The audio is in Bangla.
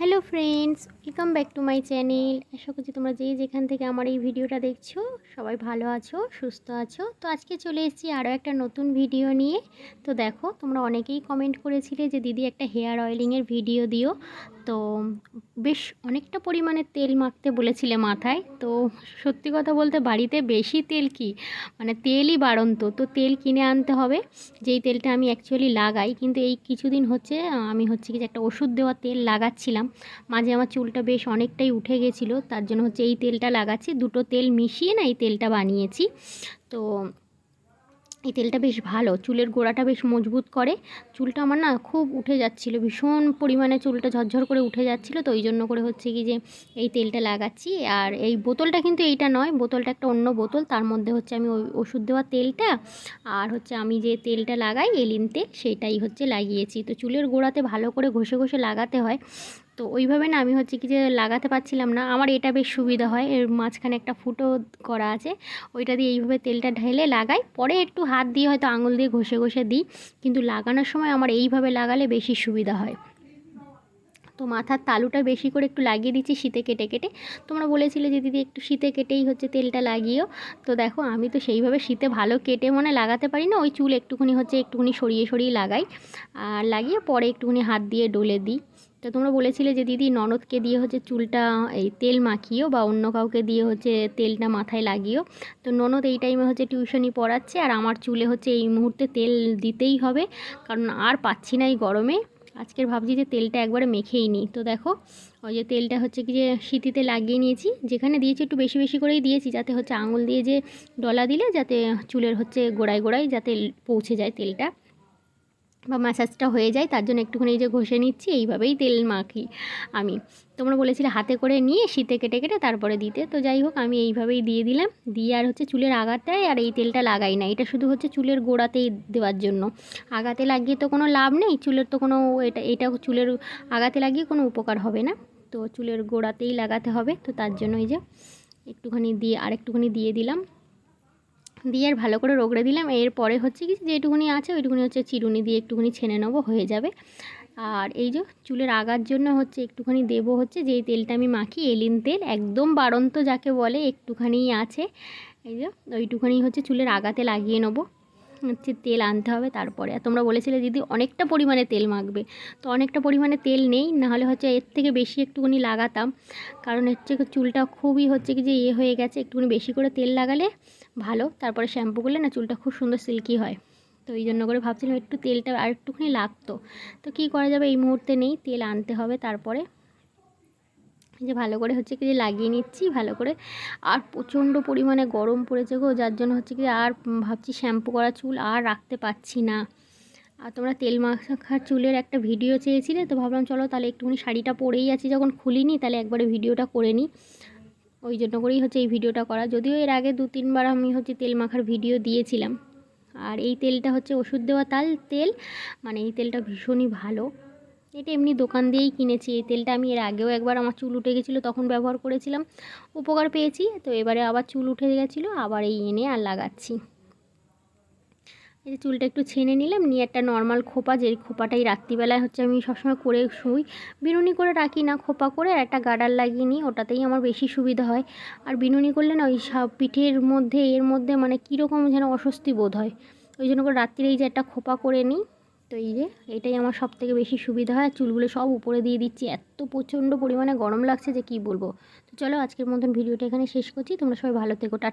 Hello friends, welcome back to my channel. আশা করছি তোমরা যেখান থেকে আমার এই ভিডিওটা দেখছো সবাই ভালো আছো, সুস্থ আছো। তো আজকে চলে এসেছি আরও একটা নতুন ভিডিও নিয়ে। তো দেখো, তোমরা অনেকেই কমেন্ট করেছিলে যে দিদি একটা হেয়ার অয়েলিংয়ের ভিডিও দিও। তো বেশ অনেকটা পরিমাণে তেল মাখতে বলেছিলে মাথায়। তো সত্যি কথা বলতে বাড়িতে বেশি তেল কি, মানে তেলই বাড়ন্ত। তো তেল কিনে আনতে হবে, যেই তেলটা আমি অ্যাকচুয়ালি লাগাই। কিন্তু এই কিছুদিন হচ্ছে আমি কি যে একটা ওষুধ দেওয়া তেল লাগাচ্ছিলাম। মাঝে আমার চুলটা বেশ অনেকটাই উঠে গেছিলো, তার জন্য এই তেলটা লাগাচ্ছি। দুটো তেল মিশিয়ে না এই তেলটা বানিয়েছি। তো এই তেলটা বেশ ভালো, চুলের গোড়াটা বেশ মজবুত করে। চুলটা আমার না খুব উঠে যাচ্ছিলো, ভীষণ পরিমাণে চুলটা ঝরঝর করে উঠে যাচ্ছিলো। তো ওই জন্য করে কি যে এই তেলটা লাগাচ্ছি। আর এই বোতলটা কিন্তু এইটা নয়, বোতলটা একটা অন্য বোতল। তার মধ্যে আমি ওই ওষুধ দেওয়া তেলটা আর আমি যে তেলটা লাগাই এলিন তেল, সেটাই লাগিয়েছি। তো চুলের গোড়াতে ভালো করে ঘষে ঘষে লাগাতে হয়। তো ওইভাবে না আমি কি যে লাগাতে পারছিলাম না। আমার এটা বেশ সুবিধা হয়, এর মাঝখানে একটা ফুটো করা আছে, ওইটা দিয়ে এইভাবে তেলটা ঢেলে লাগাই। পরে একটু হাত দিয়ে হয়তো আঙুল দিয়ে ঘষে ঘষে দিই, কিন্তু লাগানোর সময় আমার এইভাবে লাগালে বেশি সুবিধা হয়। তো মাথার তালুটা বেশি করে একটু লাগিয়ে দিচ্ছি শীতে কেটে কেটে। তোমরা বলেছিলে যে দিদি একটু শীতে কেটেই তেলটা লাগিও। তো দেখো, আমি তো সেইভাবে শীতে ভালো কেটে লাগাতে পারি না। ওই চুল একটুখানি একটুখানি সরিয়ে সরিয়ে লাগাই, আর লাগিয়ে পরে একটুখানি হাত দিয়ে ডলে দিই। তো তোমরা বলেছিলে যে দিদি ননদকে দিয়ে চুলটা এই তেল মাখিও, বা অন্য কাউকে দিয়ে তেলটা মাথায় লাগিও। তো ননদ এই টাইমে টিউশনি পড়াচ্ছে, আর আমার চুলে এই মুহূর্তে তেল দিতেই হবে, কারণ আর পাচ্ছি না এই গরমে। আজকের ভাবছি যে তেলটা একবারে মেখেই নিই। তো দেখো, ওই যে তেলটা কি যে সিঁথিতে লাগিয়ে নিয়েছি। যেখানে দিয়েছি একটু বেশি বেশি করেই দিয়েছি, যাতে আঙুল দিয়ে যে ডলা দিলে যাতে চুলের গোড়ায় গোড়ায় যাতে পৌঁছে যায় তেলটা, বা ম্যাসাজটা হয়ে যায়। তার জন্য একটুখানি এই যে ঘষে নিচ্ছি, এইভাবেই তেল মাখি আমি। তোমরা বলেছিলে হাতে করে নিয়ে শীতে কেটে কেটে তারপরে দিতে। তো যাই হোক, আমি এইভাবেই দিয়ে দিলাম। দিয়ে আর চুলের আগাটায় আর এই তেলটা লাগাই না, এটা শুধু চুলের গোড়াতেই দেওয়ার জন্য। আগাতে লাগিয়ে তো কোনো লাভ নেই, চুলের তো কোনো এটা চুলের আগাতে লাগিয়ে কোনো উপকার হবে না। তো চুলের গোড়াতেই লাগাতে হবে। তো তার জন্য এই যে একটুখানি দিয়ে আর একটুখানি দিয়ে দিলাম, দিয়ে আর ভালো করে রগড়ে দিলাম। এরপরে কি যেটুকুনি আছে ওইটুকুনি চিরুনি দিয়ে একটুখানি ছেনে নেবো, হয়ে যাবে। আর এই যে চুলের আগার জন্য একটুখানি দেবো যেই তেলটা আমি মাখি, এলিন তেল, একদম বাড়ন্ত যাকে বলে, একটুখানিই আছে। এই যে ওইটুখানি চুলের আগাতে লাগিয়ে নেবো। তেল আনতে হবে তারপরে। আর তোমরা বলেছিলে দিদি অনেকটা পরিমাণে তেল মাখবে, তো অনেকটা পরিমাণে তেল নেই, নাহলে এর থেকে বেশি একটুখানি লাগাতাম। কারণ চুলটা খুবই কি যে হয়ে গেছে। একটুখানি বেশি করে তেল লাগালে ভালো, তারপরে শ্যাম্পু করলে না চুলটা খুব সুন্দর সিল্কি হয়। তো এই জন্য করে ভাবছিলাম একটু তেলটা আর একটুখানি লাগতো। তো কী করা যাবে, এই মুহূর্তে নেই, তেল আনতে হবে তারপরে। যে ভালো করে কি যে লাগিয়ে নিচ্ছি ভালো করে। আর প্রচণ্ড পরিমাণে গরম পড়েছে গো, যার জন্য কি আর ভাবছি শ্যাম্পু করা চুল আর রাখতে পারছি না। আর তোমরা তেল মাখার চুলের একটা ভিডিও চেয়েছিলে, তো ভাবলাম চলো তাহলে একটুখানি শাড়িটা পরেই আছি যখন, খুলিনি, তাহলে একবারে ভিডিওটা করে নিই। ওই জন্য করেই এই ভিডিওটা করা। যদিও এর আগে 2-3 বার আমি তেল মাখার ভিডিও দিয়েছিলাম। আর এই তেলটা ওষুধ দেওয়া তেল, মানে এই তেলটা ভীষণই ভালো। এটা এমনি দোকান দিয়েই কিনেছি। এই তেলটা আমি এর আগেও একবার আমার চুল উঠে গেছিলো, তখন ব্যবহার করেছিলাম, উপকার পেয়েছি। তো এবারে আবার চুল উঠে গেছিলো, আবার এই এনে আর লাগাচ্ছি। এই যে চুলটা একটু ছেনে নিলাম, নিয়ে একটা নর্মাল খোপা, যে খোপাটাই রাত্রিবেলায় আমি সবসময় করে শুই, বিনুনি করে রাখি না, খোপা করে আর একটা গার্ডার লাগিয়ে নিই, ওটাতেই আমার বেশি সুবিধা হয়। আর বিনুনি করলে না ওই সব পিঠের মধ্যে এর মধ্যে কীরকম যেন অস্বস্তি বোধ হয়, ওই জন্য করে রাত্রিরে এই যে একটা খোপা করে নিই। তো এই যে এটাই আমার সবথেকে বেশি সুবিধা হয়। চুলগুলো সব উপরে দিয়ে দিচ্ছি, এত প্রচণ্ড পরিমাণে গরম লাগছে যে কী বলবো। তো চলো, আজকের মতন ভিডিওটা এখানে শেষ করছি। তোমরা সবাই ভালো থেকো।